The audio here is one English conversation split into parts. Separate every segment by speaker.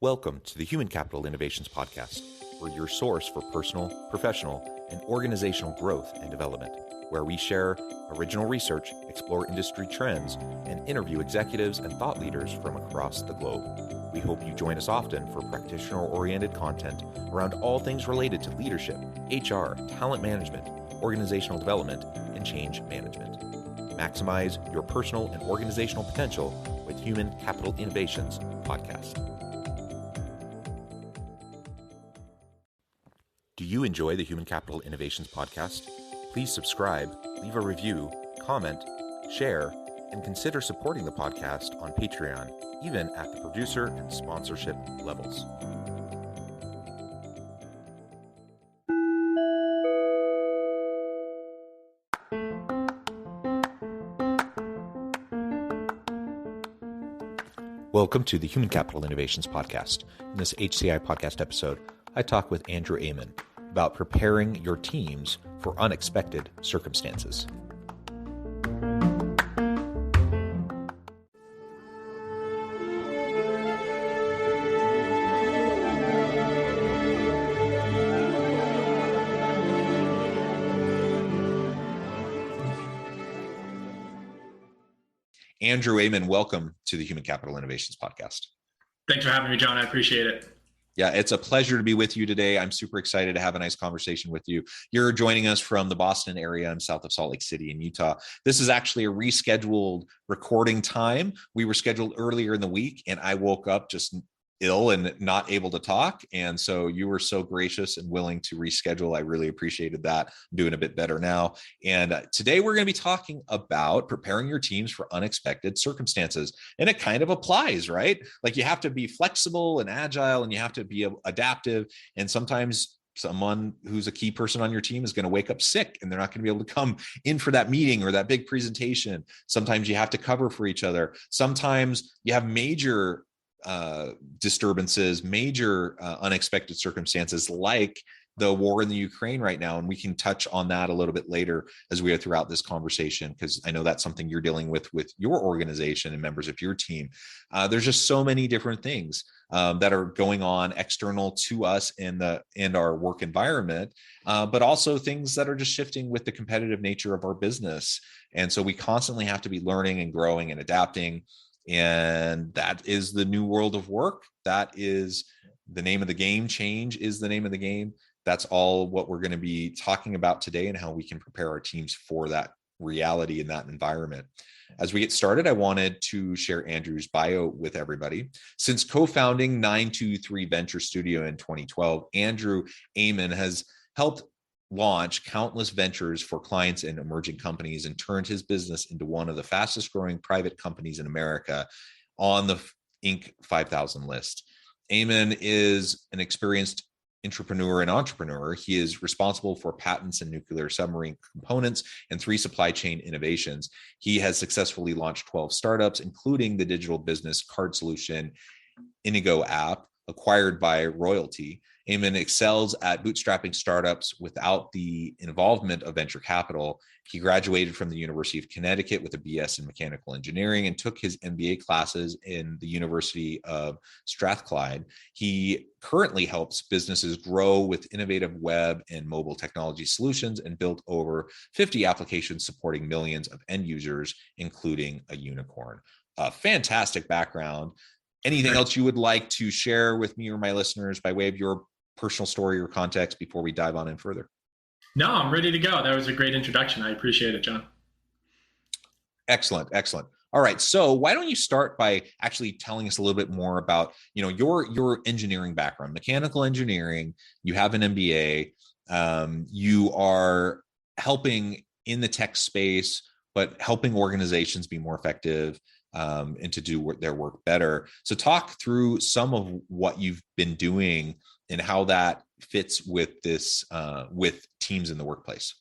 Speaker 1: Welcome to the Human Capital Innovations Podcast. We're your source for personal, professional, and organizational growth and development, where we share original research, explore industry trends, and interview executives and thought leaders from across the globe. We hope you join us often for practitioner-oriented content around all things related to leadership, HR, talent management, organizational development, and change management. Maximize your personal and organizational potential with Human Capital Innovations Podcast. Do you enjoy the Human Capital Innovations Podcast? Please subscribe, leave a review, comment, share, and consider supporting the podcast on Patreon, even at the producer and sponsorship levels. Welcome to the Human Capital Innovations Podcast. In this HCI Podcast episode, I talk with Andrew Amann about preparing your teams for unexpected circumstances. Andrew Amann, welcome to the Human Capital Innovations Podcast.
Speaker 2: Thanks for having me, John. I appreciate it.
Speaker 1: Yeah, it's a pleasure to be with you today. I'm super excited to have a nice conversation with you. You're joining us from the Boston area. I'm south of Salt Lake City in Utah. This is actually a rescheduled recording time. We were scheduled earlier in the week, and I woke up just ill and not able to talk. And so you were so gracious and willing to reschedule. I really appreciated that. I'm doing a bit better now. And today we're going to be talking about preparing your teams for unexpected circumstances. And it kind of applies, right? Like you have to be flexible and agile, and you have to be adaptive. And sometimes someone who's a key person on your team is going to wake up sick and they're not going to be able to come in for that meeting or that big presentation. Sometimes you have to cover for each other. Sometimes you have major disturbances, major unexpected circumstances like the war in the Ukraine right now. And we can touch on that a little bit later as we go throughout this conversation, because I know that's something you're dealing with your organization and members of your team. There's just so many different things that are going on external to us and our work environment, but also things that are just shifting with the competitive nature of our business. And so we constantly have to be learning and growing and adapting. And that is the new world of work. That is the name of the game. Change is the name of the game. That's all what we're going to be talking about today, and how we can prepare our teams for that reality in that environment. As we get started, I wanted to share Andrew's bio with everybody. Since co-founding 923 Venture Studio in 2012, Andrew Amann has helped launch countless ventures for clients and emerging companies, and turned his business into one of the fastest growing private companies in America on the Inc. 5000 list. Amann is an experienced entrepreneur. He is responsible for patents and nuclear submarine components and 3 supply chain innovations. He has successfully launched 12 startups, including the digital business card solution Indigo app, acquired by Royalty. Amann excels at bootstrapping startups without the involvement of venture capital. He graduated from the University of Connecticut with a BS in mechanical engineering and took his MBA classes in the University of Strathclyde. He currently helps businesses grow with innovative web and mobile technology solutions, and built over 50 applications supporting millions of end users, including a unicorn. A fantastic background. Anything else you would like to share with me or my listeners by way of your personal story or context before we dive on in further?
Speaker 2: No, I'm ready to go. That was a great introduction. I appreciate it, John.
Speaker 1: Excellent. All right. So why don't you start by actually telling us a little bit more about, your engineering background, mechanical engineering. You have an MBA. You are helping in the tech space, but helping organizations be more effective and to do their work better. So talk through some of what you've been doing and how that fits with this, with teams in the workplace.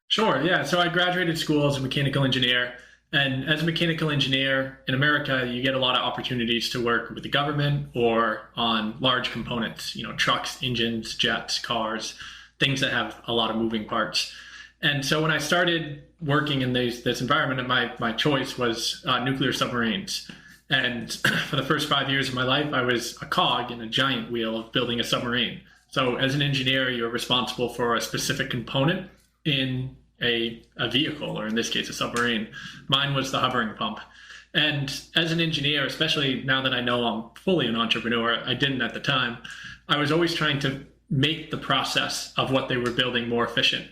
Speaker 2: Sure. Yeah. So I graduated school as a mechanical engineer. And as a mechanical engineer in America, you get a lot of opportunities to work with the government or on large components, trucks, engines, jets, cars, things that have a lot of moving parts. And so when I started working in this environment, my choice was nuclear submarines. And for the first 5 years of my life, I was a cog in a giant wheel of building a submarine. So as an engineer, you're responsible for a specific component in a vehicle, or in this case, a submarine. Mine was the hovering pump. And as an engineer, especially now that I know I'm fully an entrepreneur, I didn't at the time, I was always trying to make the process of what they were building more efficient.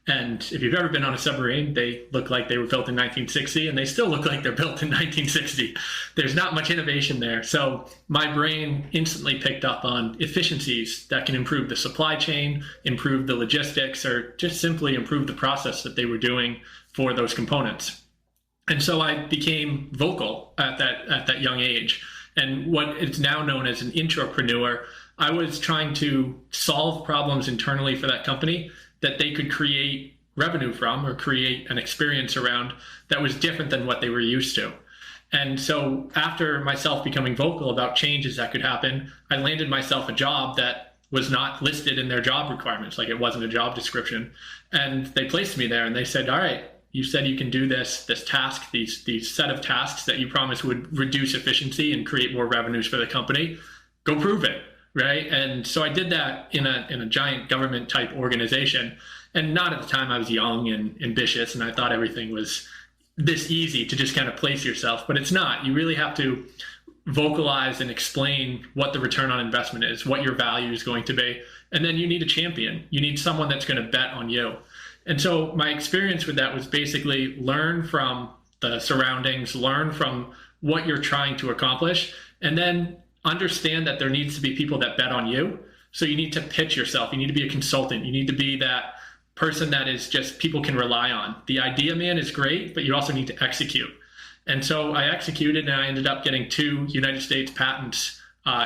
Speaker 2: And if you've ever been on a submarine, they look like they were built in 1960, and they still look like they're built in 1960. There's not much innovation there. So my brain instantly picked up on efficiencies that can improve the supply chain, improve the logistics, or just simply improve the process that they were doing for those components. And so I became vocal at that young age. And what is now known as an intrapreneur, I was trying to solve problems internally for that company that they could create revenue from, or create an experience around that was different than what they were used to. And so after myself becoming vocal about changes that could happen, I landed myself a job that was not listed in their job requirements. Like, it wasn't a job description. And they placed me there, and they said, all right, you said you can do this task, these set of tasks that you promised would reduce efficiency and create more revenues for the company. Go prove it. Right. And so I did that in a giant government type organization. And not at the time, I was young and ambitious, and I thought everything was this easy to just kind of place yourself. But it's not. You really have to vocalize and explain what the return on investment is, what your value is going to be. And then you need a champion. You need someone that's going to bet on you. And so my experience with that was basically learn from the surroundings, learn from what you're trying to accomplish, and then understand that there needs to be people that bet on you. So you need to pitch yourself. You need to be a consultant. You need to be that person that is just people can rely on. The idea man is great, but you also need to execute. And so I executed, and I ended up getting 2 United States patents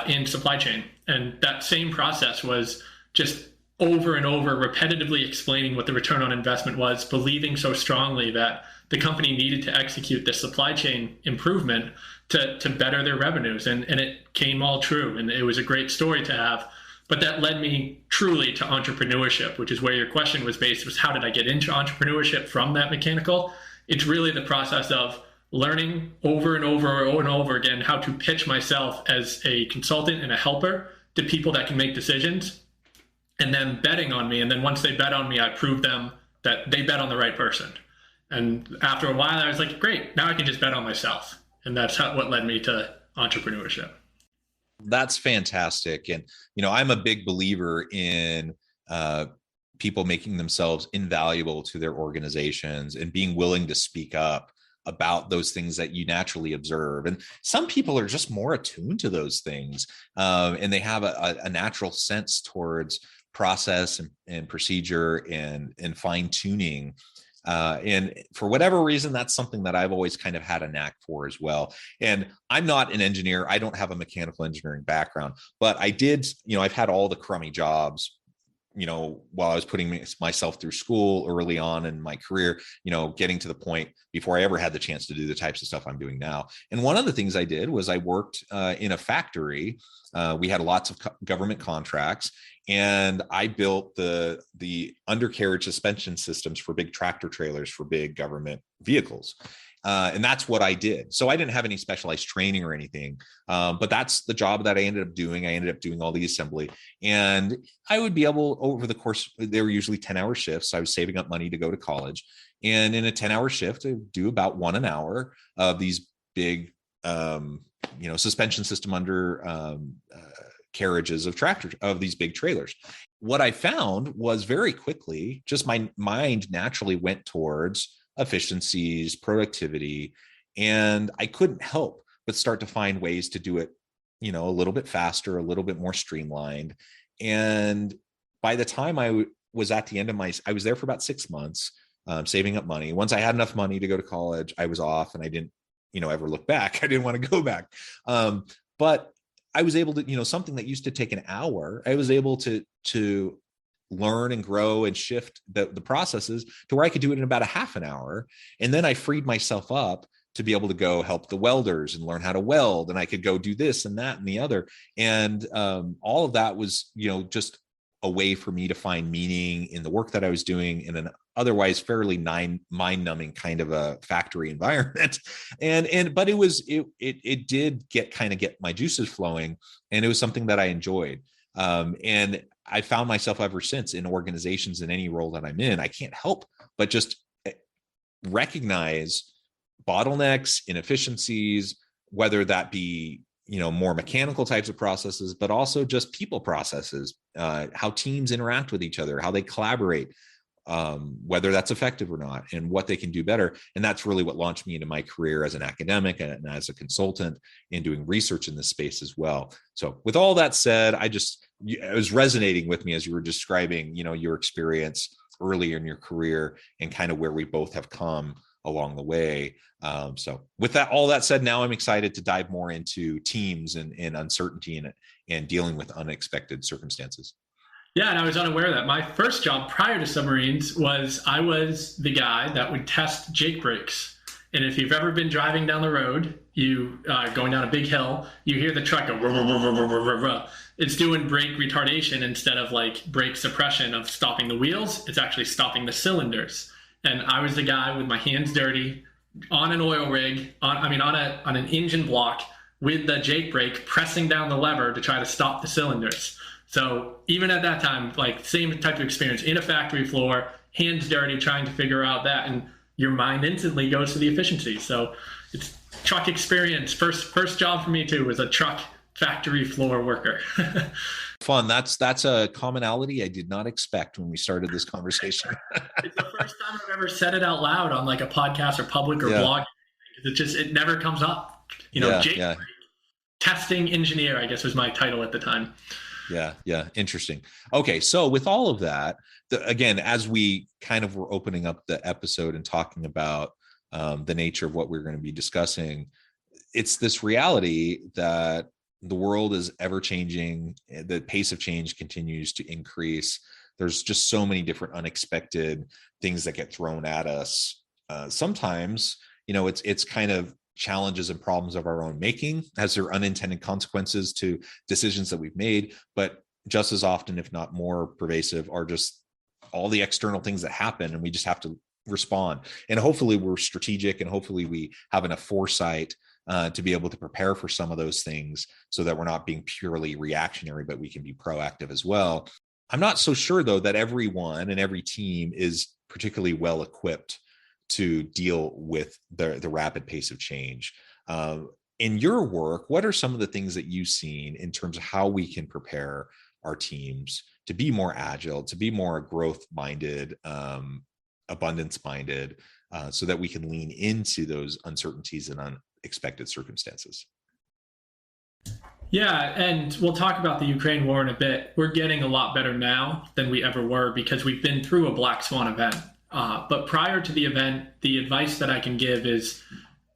Speaker 2: in supply chain. And that same process was just over and over, repetitively explaining what the return on investment was, believing so strongly that the company needed to execute this supply chain improvement to better their revenues. And it came all true. And it was a great story to have. But that led me truly to entrepreneurship, which is where your question was based, was how did I get into entrepreneurship from that mechanical? It's really the process of learning over and over and over again how to pitch myself as a consultant and a helper to people that can make decisions, and then betting on me. And then once they bet on me, I proved them that they bet on the right person. And after a while, I was like, great, now I can just bet on myself. And that's what led me to entrepreneurship.
Speaker 1: That's fantastic. And, I'm a big believer in people making themselves invaluable to their organizations and being willing to speak up about those things that you naturally observe. And some people are just more attuned to those things. And they have a natural sense towards process and procedure and fine tuning. And for whatever reason, that's something that I've always kind of had a knack for as well. And I'm not an engineer. I don't have a mechanical engineering background, but I did, I've had all the crummy jobs, while I was putting myself through school early on in my career, getting to the point before I ever had the chance to do the types of stuff I'm doing now. And one of the things I did was I worked in a factory. We had lots of government contracts, and I built the undercarriage suspension systems for big tractor trailers for big government vehicles. And that's what I did. So I didn't have any specialized training or anything, but that's the job that I ended up doing. I ended up doing all the assembly, and I would be able, over the course, they were usually 10-hour shifts. So I was saving up money to go to college. And in a 10-hour shift, I would do about 1 hour of these big, suspension system under carriages of these big trailers. What I found was very quickly, just my mind naturally went towards efficiencies, productivity, and I couldn't help but start to find ways to do it, a little bit faster, a little bit more streamlined. And by the time I was at the end of I was there for about 6 months, saving up money. Once I had enough money to go to college, I was off, and I didn't, ever look back. I didn't want to go back. But I was able to, something that used to take an hour, I was able to learn and grow and shift the processes to where I could do it in about a half an hour. And then I freed myself up to be able to go help the welders and learn how to weld. And I could go do this and that and the other. And all of that was, just a way for me to find meaning in the work that I was doing in an otherwise fairly mind-numbing kind of a factory environment. But it did get my juices flowing, and it was something that I enjoyed. And I found myself ever since in organizations, in any role that I'm in, I can't help but just recognize bottlenecks, inefficiencies, whether that be more mechanical types of processes, but also just people processes, how teams interact with each other, how they collaborate, whether that's effective or not, and what they can do better. And that's really what launched me into my career as an academic and as a consultant in doing research in this space as well. So with all that said, it was resonating with me as you were describing, your experience earlier in your career and kind of where we both have come along the way. So with all that said, now I'm excited to dive more into teams and uncertainty and dealing with unexpected circumstances.
Speaker 2: Yeah, and I was unaware of that. My first job prior to submarines was I was the guy that would test Jake brakes. And if you've ever been driving down the road, you going down a big hill, you hear the truck go, ruh, ruh, ruh, ruh, ruh, ruh, ruh. It's doing brake retardation instead of like brake suppression of stopping the wheels. It's actually stopping the cylinders. And I was the guy with my hands dirty on an oil rig, on an engine block with the Jake brake, pressing down the lever to try to stop the cylinders. So even at that time, like same type of experience in a factory floor, hands dirty, trying to figure out that, and your mind instantly goes to the efficiency. So it's truck experience. First job for me too was a truck factory floor worker.
Speaker 1: Fun. That's a commonality I did not expect when we started this conversation.
Speaker 2: It's the first time I've ever said it out loud on like a podcast or public or blog. It never comes up. Jake testing engineer, I guess was my title at the time.
Speaker 1: Yeah. Interesting. Okay. So with all of that, again, as we kind of were opening up the episode and talking about the nature of what we're going to be discussing, it's this reality that the world is ever changing. The pace of change continues to increase. There's just so many different unexpected things that get thrown at us. Sometimes, it's kind of challenges and problems of our own making, as there are unintended consequences to decisions that we've made. But just as often, if not more pervasive, are just all the external things that happen, and we just have to respond. And hopefully we're strategic, and hopefully we have enough foresight to be able to prepare for some of those things so that we're not being purely reactionary, but we can be proactive as well. I'm not so sure, though, that everyone and every team is particularly well equipped to deal with the rapid pace of change. In your work, what are some of the things that you've seen in terms of how we can prepare our teams to be more agile, to be more growth-minded, abundance-minded, so that we can lean into those uncertainties and unexpected circumstances?
Speaker 2: Yeah, and we'll talk about the Ukraine war in a bit. We're getting a lot better now than we ever were because we've been through a black swan event. But prior to the event, the advice that I can give is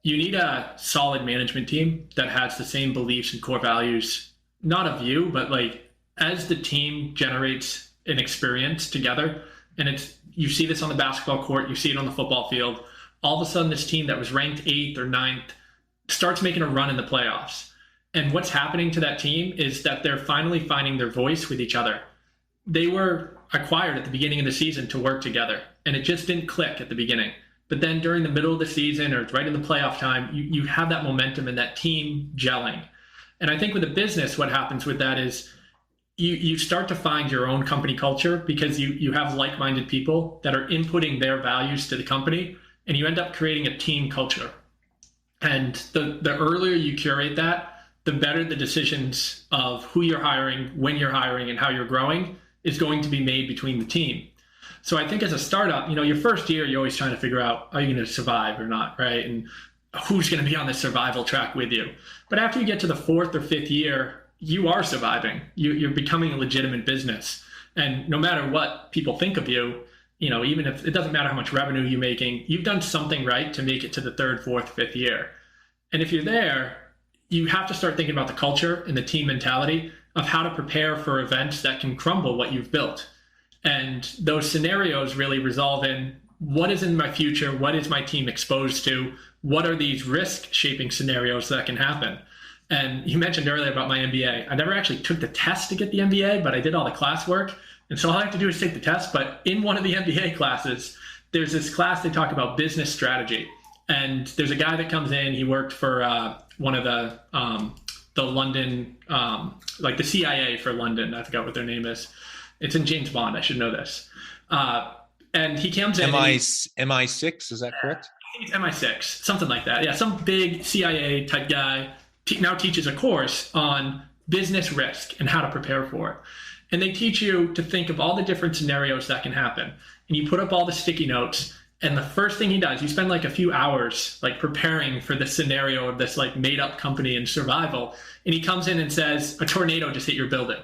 Speaker 2: you need a solid management team that has the same beliefs and core values, not of you, but like as the team generates an experience together, and you see this on the basketball court, you see it on the football field, all of a sudden this team that was ranked 8th or 9th starts making a run in the playoffs. And what's happening to that team is that they're finally finding their voice with each other. They were acquired at the beginning of the season to work together, and it just didn't click at the beginning. But then during the middle of the season or right in the playoff time, you have that momentum and that team gelling. And I think with a business, what happens with that is you start to find your own company culture because you have like-minded people that are inputting their values to the company, and you end up creating a team culture. And the earlier you curate that, the better the decisions of who you're hiring, when you're hiring, and how you're growing is going to be made between the team. So I think as a startup, your first year, you're always trying to figure out, are you going to survive or not, right? And who's going to be on the survival track with you? But after you get to the 4th or 5th year, you are surviving. You're becoming a legitimate business. And no matter what people think of you, even if it doesn't matter how much revenue you're making, you've done something right to make it to the 3rd, 4th, 5th year. And if you're there, you have to start thinking about the culture and the team mentality of how to prepare for events that can crumble what you've built. And those scenarios really resolve in what is in my future? What is my team exposed to? What are these risk shaping scenarios that can happen? And you mentioned earlier about my MBA. I never actually took the test to get the MBA, but I did all the classwork. And so all I have to do is take the test. But in one of the MBA classes, there's this class they talk about business strategy. And there's a guy that comes in, he worked for one of the London, like the CIA for London. I forgot what their name is. It's in James Bond. I should know this. And he comes in.
Speaker 1: MI6, is that correct?
Speaker 2: I think it's MI6, something like that. Yeah, some big CIA type guy now teaches a course on business risk and how to prepare for it. And they teach you to think of all the different scenarios that can happen. And you put up all the sticky notes. And the first thing he does, you spend like a few hours like preparing for the scenario of this like made up company and survival. And he comes in and says, a tornado just hit your building.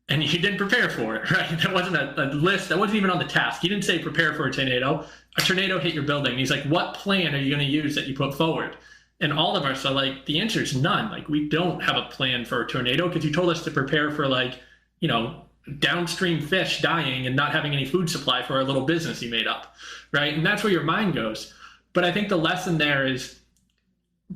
Speaker 2: And you didn't prepare for it, right? That wasn't a list. That wasn't even on the task. He didn't say prepare for a tornado. A tornado hit your building. And he's like, what plan are you going to use that you put forward? And all of us are like, the answer is none. Like, we don't have a plan for a tornado because you told us to prepare for like, you know, downstream fish dying and not having any food supply for our little business you made up, right? And that's where your mind goes. But I think the lesson there is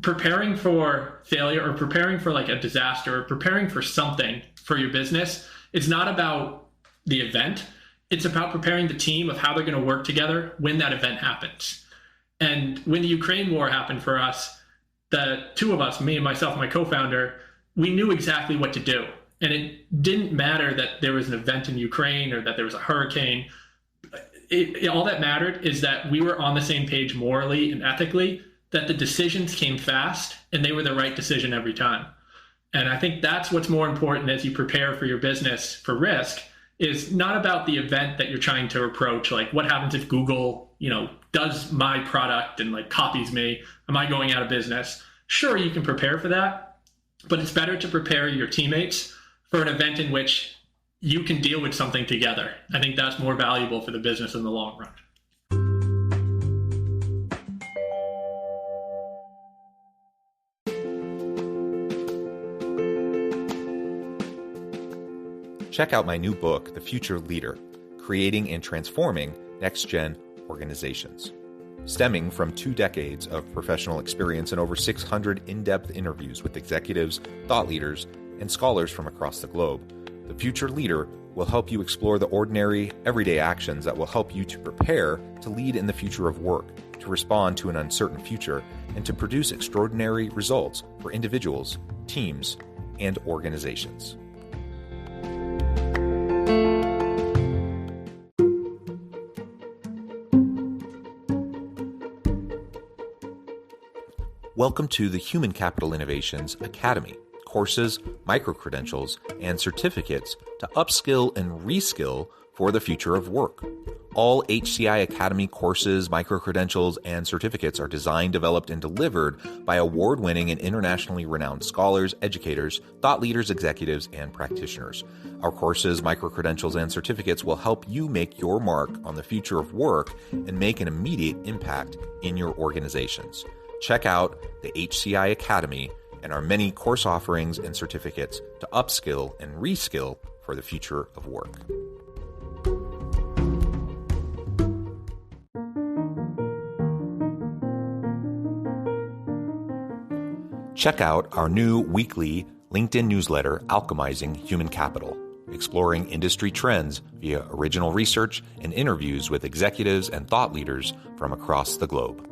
Speaker 2: preparing for failure or preparing for like a disaster or preparing for something for your business. It's not about the event. It's about preparing the team of how they're going to work together when that event happens. And when the Ukraine war happened for us, the two of us, me and myself, my co-founder, we knew exactly what to do. And it didn't matter that there was an event in Ukraine or that there was a hurricane. All that mattered is that we were on the same page morally and ethically, that the decisions came fast and they were the right decision every time. And I think that's what's more important as you prepare for your business for risk, is not about the event that you're trying to approach. Like, what happens if Google, you know, does my product and like copies me? Am I going out of business? Sure, you can prepare for that, but it's better to prepare your teammates for an event in which you can deal with something together. I think that's more valuable for the business in the long run.
Speaker 1: Check out my new book, The Future Leader, Creating and Transforming Next-Gen Organizations. Stemming from 2 decades of professional experience and over 600 in-depth interviews with executives, thought leaders, and scholars from across the globe, The Future Leader will help you explore the ordinary, everyday actions that will help you to prepare to lead in the future of work, to respond to an uncertain future, and to produce extraordinary results for individuals, teams, and organizations. Welcome to the Human Capital Innovations Academy, courses, micro-credentials, and certificates to upskill and reskill for the future of work. All HCI Academy courses, micro-credentials, and certificates are designed, developed, and delivered by award-winning and internationally renowned scholars, educators, thought leaders, executives, and practitioners. Our courses, micro-credentials, and certificates will help you make your mark on the future of work and make an immediate impact in your organizations. Check out the HCI Academy and our many course offerings and certificates to upskill and reskill for the future of work. Check out our new weekly LinkedIn newsletter, Alchemizing Human Capital, exploring industry trends via original research and interviews with executives and thought leaders from across the globe.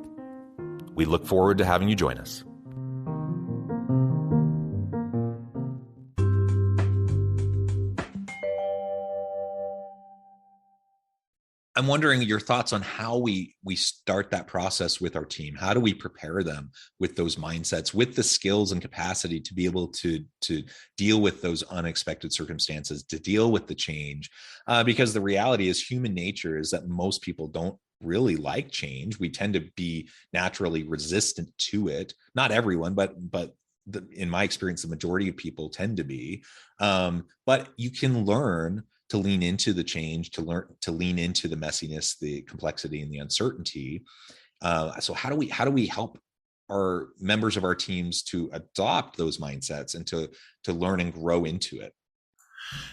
Speaker 1: We look forward to having you join us. I'm wondering your thoughts on how we start that process with our team. How do we prepare them with those mindsets, with the skills and capacity to be able to deal with those unexpected circumstances, to deal with the change? Because the reality is, human nature is that most people don't really like change. We tend to be naturally resistant to it. Not everyone, but in my experience, the majority of people tend to be. But you can learn to lean into the change, to lean into the messiness, the complexity, and the uncertainty. So how do we help our members of our teams to adopt those mindsets and to learn and grow into it?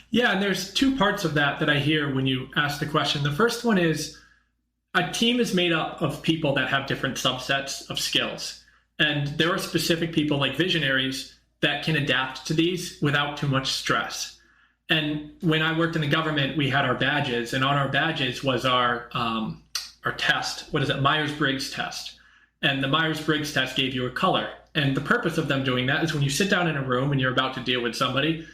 Speaker 2: Yeah, and there's 2 parts of that I hear when you ask the question. The first one is, a team is made up of people that have different subsets of skills. And there are specific people like visionaries that can adapt to these without too much stress. And when I worked in the government, we had our badges, and on our badges was our test. What is it? Myers-Briggs test. And the Myers-Briggs test gave you a color. And the purpose of them doing that is when you sit down in a room and you're about to deal with somebody,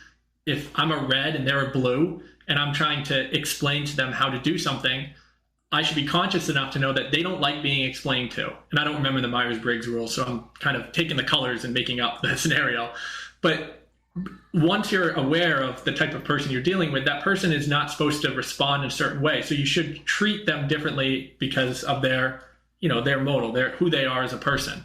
Speaker 2: if I'm a red and they're a blue, and I'm trying to explain to them how to do something, I should be conscious enough to know that they don't like being explained to. And I don't remember the Myers-Briggs rules, so I'm kind of taking the colors and making up the scenario. But once you're aware of the type of person you're dealing with, that person is not supposed to respond in a certain way. So you should treat them differently because of their modal, who they are as a person.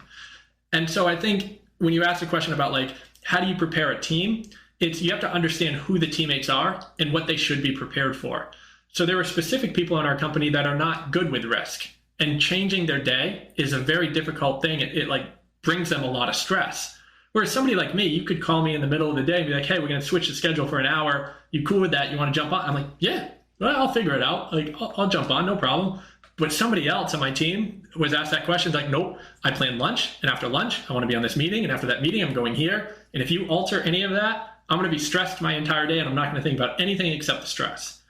Speaker 2: And so I think when you ask the question about like, how do you prepare a team? You have to understand who the teammates are and what they should be prepared for. So there are specific people in our company that are not good with risk, and changing their day is a very difficult thing. It like brings them a lot of stress. Whereas somebody like me, you could call me in the middle of the day and be like, hey, we're going to switch the schedule for an hour. You cool with that? You want to jump on? I'm like, yeah, well, I'll figure it out. Like, I'll jump on, no problem. But somebody else on my team was asked that question, like, nope, I plan lunch, and after lunch, I want to be on this meeting, and after that meeting, I'm going here. And if you alter any of that, I'm going to be stressed my entire day, and I'm not going to think about anything except the stress.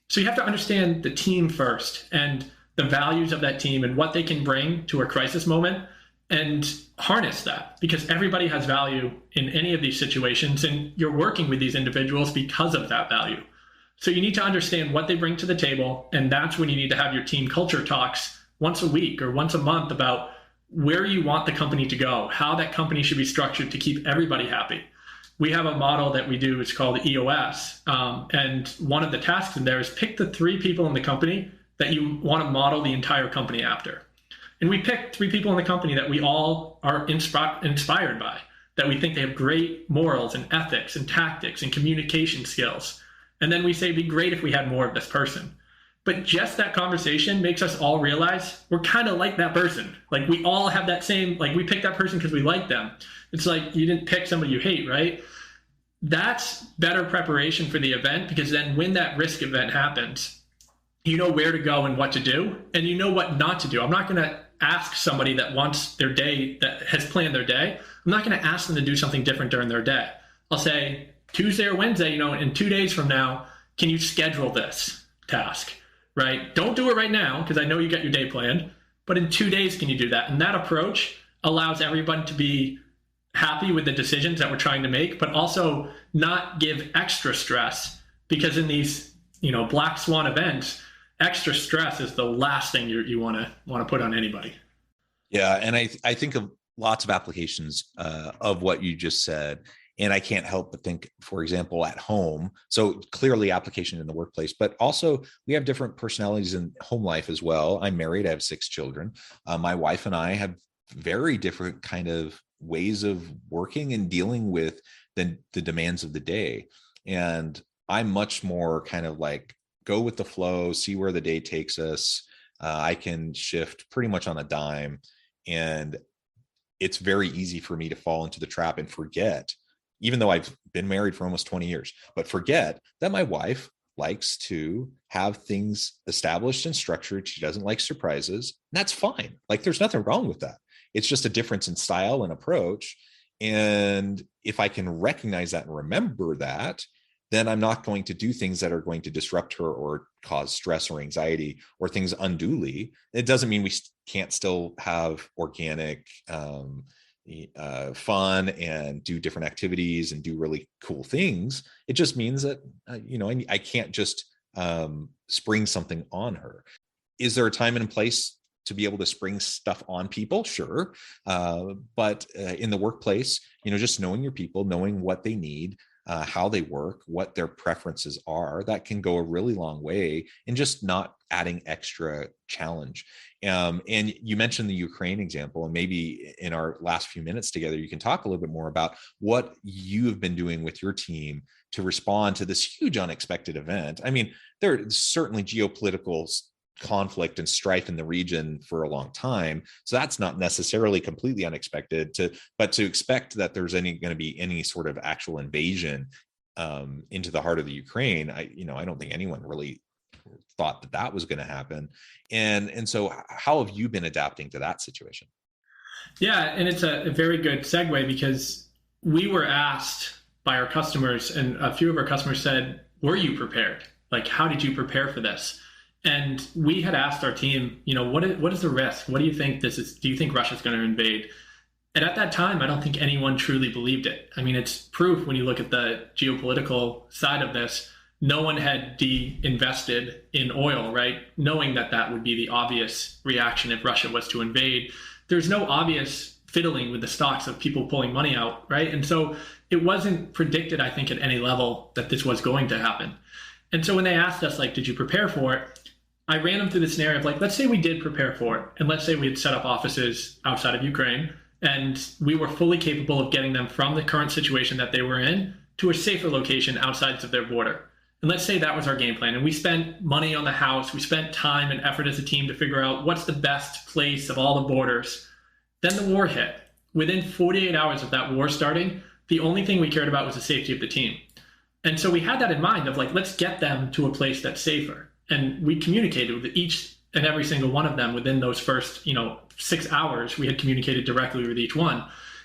Speaker 2: So you have to understand the team first and the values of that team and what they can bring to a crisis moment, and harness that, because everybody has value in any of these situations, and you're working with these individuals because of that value. So you need to understand what they bring to the table, and that's when you need to have your team culture talks once a week or once a month about where you want the company to go, how that company should be structured to keep everybody happy. We have a model that we do, it's called EOS, and one of the tasks in there is pick the 3 people in the company that you want to model the entire company after. And we picked 3 people in the company that we all are inspired by, that we think they have great morals and ethics and tactics and communication skills. And then we say it'd be great if we had more of this person. But just that conversation makes us all realize we're kind of like that person. Like, we all have that same, like, we picked that person because we like them. It's like you didn't pick somebody you hate, right? That's better preparation for the event, because then when that risk event happens, you know where to go and what to do, and you know what not to do. I'm not going to ask somebody that wants their day, that has planned their day, I'm not going to ask them to do something different during their day. I'll say, Tuesday or Wednesday, in 2 days from now, can you schedule this task, right? Don't do it right now, because I know you got your day planned, but in 2 days, can you do that? And that approach allows everyone to be happy with the decisions that we're trying to make, but also not give extra stress, because in these, black swan events, extra stress is the last thing you want to put on anybody.
Speaker 1: Yeah. And I think of lots of applications of what you just said. And I can't help but think, for example, at home. So clearly application in the workplace, but also we have different personalities in home life as well. I'm married. I have 6 children. My wife and I have very different kind of ways of working and dealing with the demands of the day. And I'm much more kind of like go with the flow, see where the day takes us. I can shift pretty much on a dime. And it's very easy for me to fall into the trap and forget, even though I've been married for almost 20 years, but forget that my wife likes to have things established and structured. She doesn't like surprises. And that's fine. Like, there's nothing wrong with that. It's just a difference in style and approach. And if I can recognize that and remember that, then I'm not going to do things that are going to disrupt her or cause stress or anxiety or things unduly. It doesn't mean we can't still have organic, fun and do different activities and do really cool things. It just means that, I can't just spring something on her. Is there a time and place to be able to spring stuff on people? Sure. But in the workplace, just knowing your people, knowing what they need, how they work, what their preferences are, that can go a really long way in just not adding extra challenge. And you mentioned the Ukraine example, and maybe in our last few minutes together, you can talk a little bit more about what you have been doing with your team to respond to this huge unexpected event. I mean, there's certainly geopolitical conflict and strife in the region for a long time. So that's not necessarily completely unexpected, but to expect that there's going to be any sort of actual invasion into the heart of the Ukraine, I don't think anyone really thought that was going to happen. And so how have you been adapting to that situation?
Speaker 2: Yeah, and it's a very good segue, because we were asked by our customers, and a few of our customers said, were you prepared? Like, how did you prepare for this? And we had asked our team, what is the risk? What do you think this is? Do you think Russia's going to invade? And at that time, I don't think anyone truly believed it. I mean, it's proof when you look at the geopolitical side of this. No one had de-invested in oil, right? Knowing that that would be the obvious reaction if Russia was to invade. There's no obvious fiddling with the stocks of people pulling money out, right? And so it wasn't predicted, I think, at any level that this was going to happen. And so when they asked us, like, did you prepare for it? I ran them through the scenario of, like, let's say we did prepare for it. And let's say we had set up offices outside of Ukraine, and we were fully capable of getting them from the current situation that they were in to a safer location outside of their border. And let's say that was our game plan. And we spent money on the house. We spent time and effort as a team to figure out what's the best place of all the borders. Then the war hit. Within 48 hours of that war starting, the only thing we cared about was the safety of the team. And so we had that in mind of, like, let's get them to a place that's safer. And we communicated with each and every single one of them within those first, 6 hours. We had communicated directly with each one.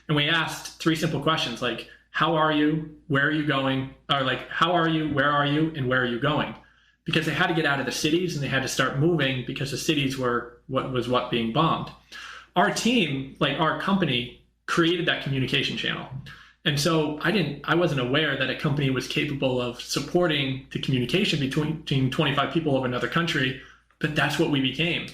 Speaker 2: And we asked 3 simple questions, like, how are you? Where are you going? Or, like, how are you? Where are you? And where are you going? Because they had to get out of the cities and they had to start moving because the cities were what being bombed. Our team, like our company, created that communication channel. And so I wasn't aware that a company was capable of supporting the communication between 25 people of another country, but that's what we became.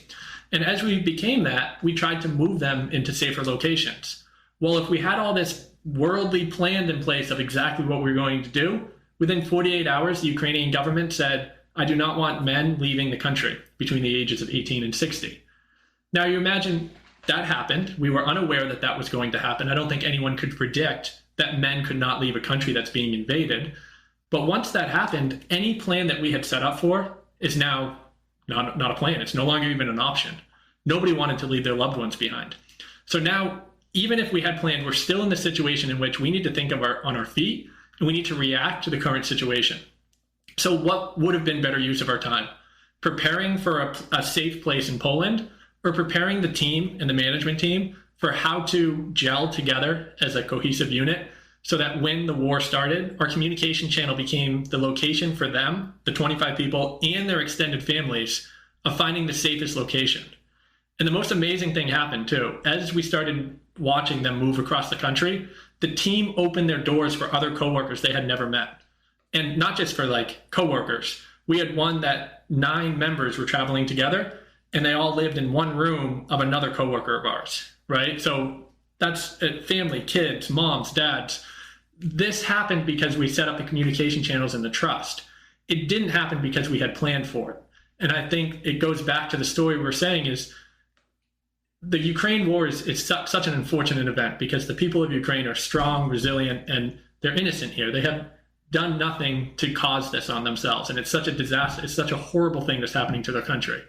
Speaker 2: And as we became that, we tried to move them into safer locations. Well, if we had all this worldly planned in place of exactly what we were going to do, within 48 hours, the Ukrainian government said, I do not want men leaving the country between the ages of 18 and 60. Now you imagine that happened. We were unaware that that was going to happen. I don't think anyone could predict that men could not leave a country that's being invaded. But once that happened, any plan that we had set up for is now not a plan. It's no longer even an option. Nobody wanted to leave their loved ones behind. So now, even if we had planned, we're still in the situation in which we need to think on our feet, and we need to react to the current situation. So what would have been better use of our time? Preparing for a safe place in Poland, or preparing the team and the management team for how to gel together as a cohesive unit so that when the war started, our communication channel became the location for them, the 25 people and their extended families, of finding the safest location. And the most amazing thing happened too. As we started watching them move across the country, the team opened their doors for other coworkers they had never met. And not just for, like, coworkers. We had one that 9 members were traveling together, and they all lived in one room of another coworker of ours, right? So that's family, kids, moms, dads. This happened because we set up the communication channels and the trust. It didn't happen because we had planned for it. And I think it goes back to the story we're saying is the Ukraine war is such an unfortunate event because the people of Ukraine are strong, resilient, and they're innocent here. They have done nothing to cause this on themselves. And it's such a disaster. It's such a horrible thing that's happening to their country.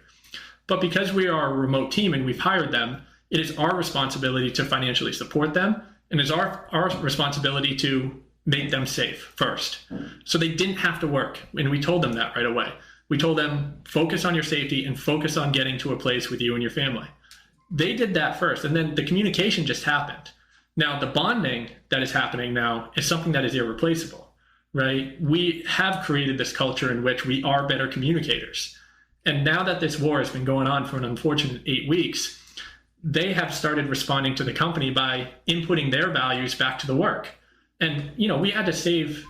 Speaker 2: But because we are a remote team and we've hired them, it is our responsibility to financially support them. And it's our responsibility to make them safe first. So they didn't have to work. And we told them that right away. We told them, focus on your safety and focus on getting to a place with you and your family. They did that first. And then the communication just happened. Now, the bonding that is happening now is something that is irreplaceable. Right? We have created this culture in which we are better communicators. And now that this war has been going on for an unfortunate 8 weeks, they have started responding to the company by inputting their values back to the work. And, we had to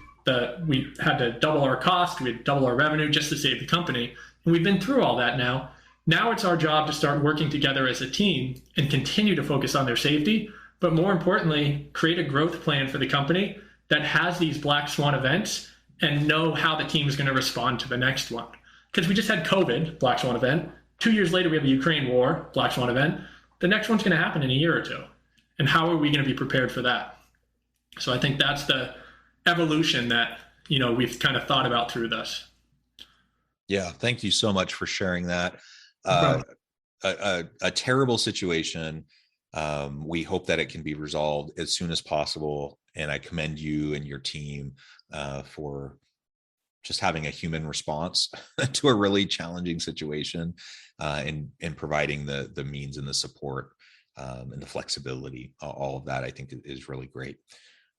Speaker 2: we had to double our cost, we had to double our revenue just to save the company. And we've been through all that now. Now it's our job to start working together as a team and continue to focus on their safety, but more importantly, create a growth plan for the company that has these black swan events and know how the team is going to respond to the next one. Because we just had COVID, black swan event. 2 years later, we have the Ukraine war, black swan event. The next one's going to happen in a year or two. And how are we going to be prepared for that? So I think that's the evolution that, we've kind of thought about through this.
Speaker 1: Yeah. Thank you so much for sharing that. A terrible situation. We hope that it can be resolved as soon as possible. And I commend you and your team for just having a human response to a really challenging situation and providing the means and the support and the flexibility. All of that, I think, is really great.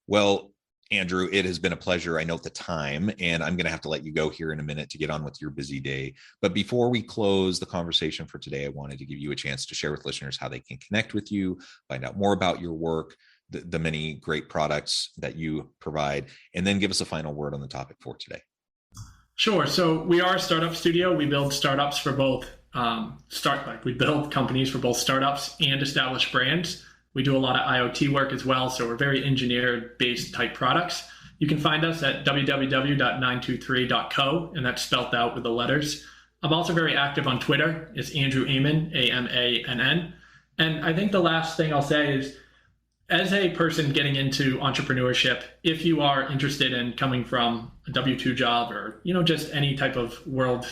Speaker 1: Well, Andrew, it has been a pleasure. I note the time, and I'm going to have to let you go here in a minute to get on with your busy day. But before we close the conversation for today, I wanted to give you a chance to share with listeners how they can connect with you, find out more about your work, the many great products that you provide, and then give us a final word on the topic for today.
Speaker 2: Sure. So we are a startup studio. We build startups for both we build companies for both startups and established brands. We do a lot of IoT work as well, so we're very engineer-based type products. You can find us at www.923.co, and that's spelled out with the letters. I'm also very active on Twitter. It's Andrew Amann, Amann. And I think the last thing I'll say is, as a person getting into entrepreneurship, if you are interested in coming from a W-2 job or, just any type of world,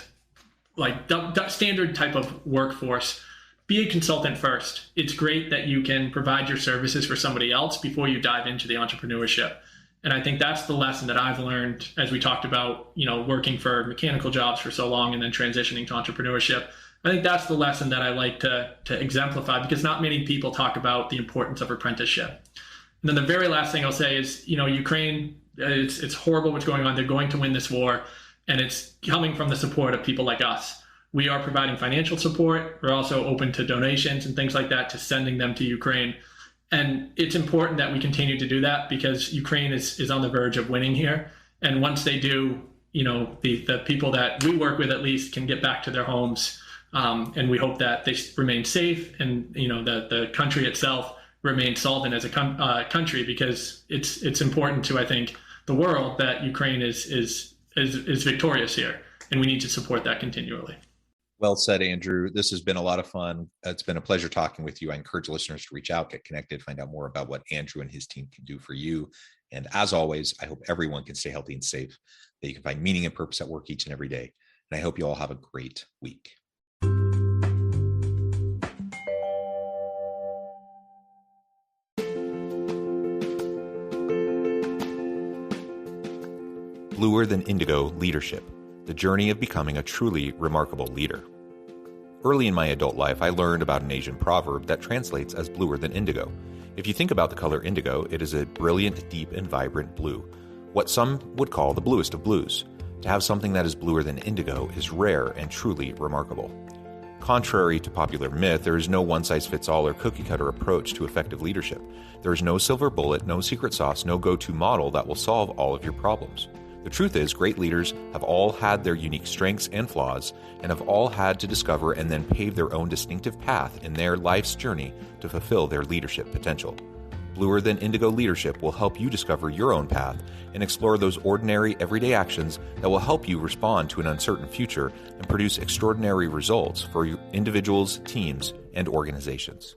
Speaker 2: like standard type of workforce, be a consultant first. It's great that you can provide your services for somebody else before you dive into the entrepreneurship. And I think that's the lesson that I've learned as we talked about, working for mechanical jobs for so long and then transitioning to entrepreneurship. I think that's the lesson that I like to exemplify, because not many people talk about the importance of apprenticeship. And then the very last thing I'll say is, Ukraine, it's horrible what's going on. They're going to win this war, and it's coming from the support of people like us. We are providing financial support. We're also open to donations and things like that, to sending them to Ukraine. And it's important that we continue to do that, because Ukraine is on the verge of winning here. And once they do, the people that we work with at least can get back to their homes. And we hope that they remain safe, and that the country itself remains solvent as a country, because it's important to, I think, the world that Ukraine is victorious here, and we need to support that continually.
Speaker 1: Well said, Andrew. This has been a lot of fun. It's been a pleasure talking with you. I encourage listeners to reach out, get connected, find out more about what Andrew and his team can do for you. And as always, I hope everyone can stay healthy and safe, that you can find meaning and purpose at work each and every day. And I hope you all have a great week. Bluer Than Indigo Leadership, the journey of becoming a truly remarkable leader. Early in my adult life, I learned about an Asian proverb that translates as bluer than indigo. If you think about the color indigo, it is a brilliant, deep, and vibrant blue, what some would call the bluest of blues. To have something that is bluer than indigo is rare and truly remarkable. Contrary to popular myth, there is no one-size-fits-all or cookie-cutter approach to effective leadership. There is no silver bullet, no secret sauce, no go-to model that will solve all of your problems. The truth is, great leaders have all had their unique strengths and flaws, and have all had to discover and then pave their own distinctive path in their life's journey to fulfill their leadership potential. Bluer Than Indigo Leadership will help you discover your own path and explore those ordinary, everyday actions that will help you respond to an uncertain future and produce extraordinary results for your individuals, teams, and organizations.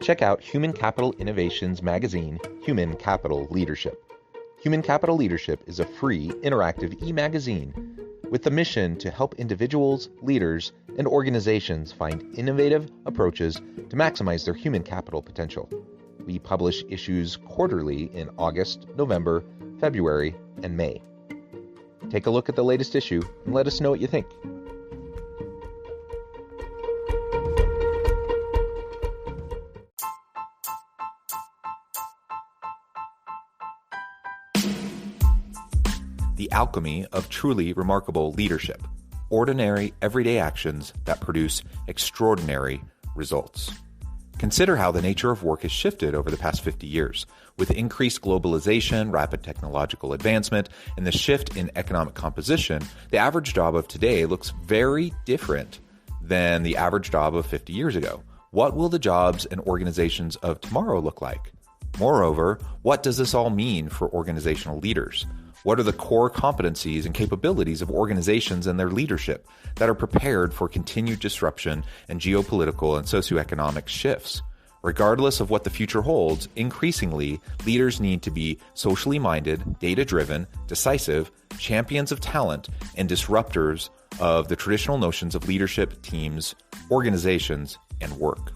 Speaker 1: Check out Human Capital Innovations magazine, Human Capital Leadership. Human Capital Leadership is a free, interactive e-magazine with the mission to help individuals, leaders, and organizations find innovative approaches to maximize their human capital potential. We publish issues quarterly in August, November, February, and May. Take a look at the latest issue and let us know what you think. The Alchemy of Truly Remarkable Leadership. Ordinary, everyday actions that produce extraordinary results. Consider how the nature of work has shifted over the past 50 years. With increased globalization, rapid technological advancement, and the shift in economic composition, the average job of today looks very different than the average job of 50 years ago. What will the jobs and organizations of tomorrow look like? Moreover, what does this all mean for organizational leaders? What are the core competencies and capabilities of organizations and their leadership that are prepared for continued disruption and geopolitical and socioeconomic shifts? Regardless of what the future holds, increasingly, leaders need to be socially minded, data-driven, decisive, champions of talent, and disruptors of the traditional notions of leadership, teams, organizations, and work.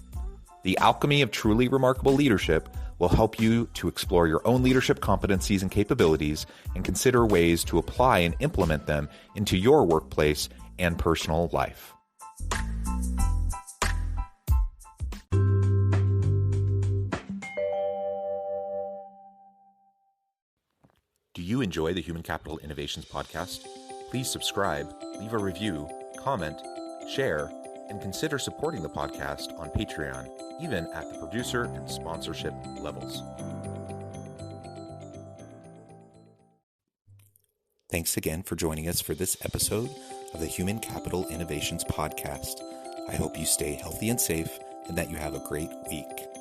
Speaker 1: The Alchemy of Truly Remarkable Leadership will help you to explore your own leadership competencies and capabilities and consider ways to apply and implement them into your workplace and personal life. Do you enjoy the Human Capital Innovations podcast? Please subscribe, leave a review, comment, share, and consider supporting the podcast on Patreon, even at the producer and sponsorship levels. Thanks again for joining us for this episode of the Human Capital Innovations podcast. I hope you stay healthy and safe and that you have a great week.